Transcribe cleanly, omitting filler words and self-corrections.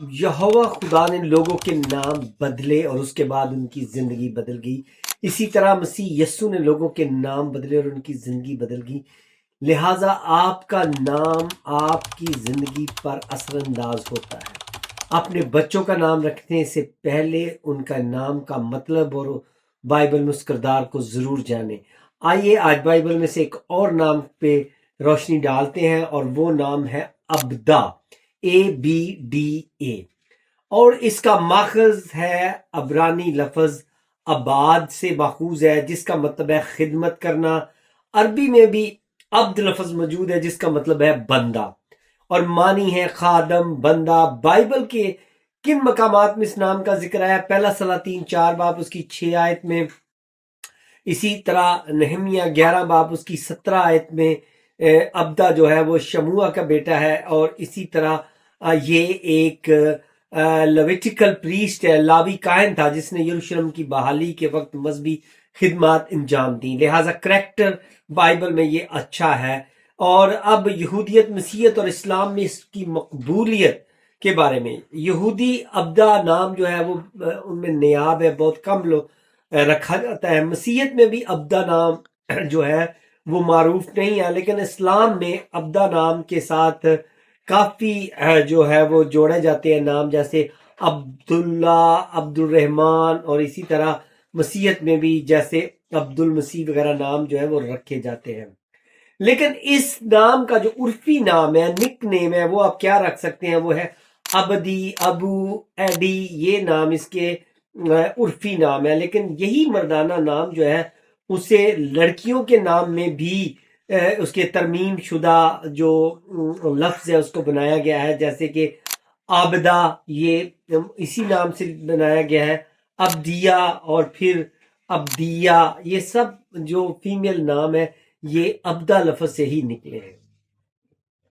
یہوہ خدا نے لوگوں کے نام بدلے اور اس کے بعد ان کی زندگی بدل گئی. اسی طرح مسیح یسو نے لوگوں کے نام بدلے اور ان کی زندگی بدل گئی. لہٰذا آپ کا نام آپ کی زندگی پر اثر انداز ہوتا ہے. اپنے بچوں کا نام رکھنے سے پہلے ان کا نام کا مطلب اور بائبل میں اس کردار کو ضرور جانیں. آئیے آج بائبل میں سے ایک اور نام پہ روشنی ڈالتے ہیں اور وہ نام ہے ابدا، ABDA، اور اس کا ماخذ ہے عبرانی لفظ عباد سے ماخوذ ہے جس کا مطلب ہے خدمت کرنا. عربی میں بھی عبد لفظ موجود ہے جس کا مطلب ہے بندہ اور معنی ہے خادم، بندہ. بائبل کے کن مقامات میں اس نام کا ذکر آیا؟ پہلا سلاطین 4 باب اس کی 6 آیت میں، اسی طرح نہمیہ 11 باب اس کی 17 آیت میں. ابدا جو ہے وہ شموع کا بیٹا ہے اور اسی طرح یہ ایک لیویٹیکل پریسٹ ہے، لاوی کاہن تھا جس نے یروشلم کی بحالی کے وقت مذہبی خدمات انجام دیں. لہٰذا کریکٹر بائبل میں یہ اچھا ہے. اور اب یہودیت، مسیحیت اور اسلام میں اس کی مقبولیت کے بارے میں، یہودی ابدا نام جو ہے وہ ان میں نیاب ہے، بہت کم لوگ رکھا جاتا ہے. مسیحیت میں بھی ابدا نام جو ہے وہ معروف نہیں ہے، لیکن اسلام میں ابدا نام کے ساتھ کافی جو ہے وہ جوڑے جاتے ہیں نام، جیسے عبداللہ، عبد الرحمن، اور اسی طرح مسیحیت میں بھی جیسے عبد المسیح وغیرہ نام جو ہے وہ رکھے جاتے ہیں. لیکن اس نام کا جو عرفی نام ہے، نک نیم ہے، وہ آپ کیا رکھ سکتے ہیں؟ وہ ہے ابدی، ابو، ایڈی. یہ نام اس کے عرفی نام ہے. لیکن یہی مردانہ نام جو ہے اسے لڑکیوں کے نام میں بھی اس کے ترمیم شدہ جو لفظ ہے اس کو بنایا گیا ہے، جیسے کہ عابدہ، یہ اسی نام سے بنایا گیا ہے. ابدیہ اور پھر ابدیہ، یہ سب جو فیمیل نام ہے یہ ابدا لفظ سے ہی نکلے ہیں.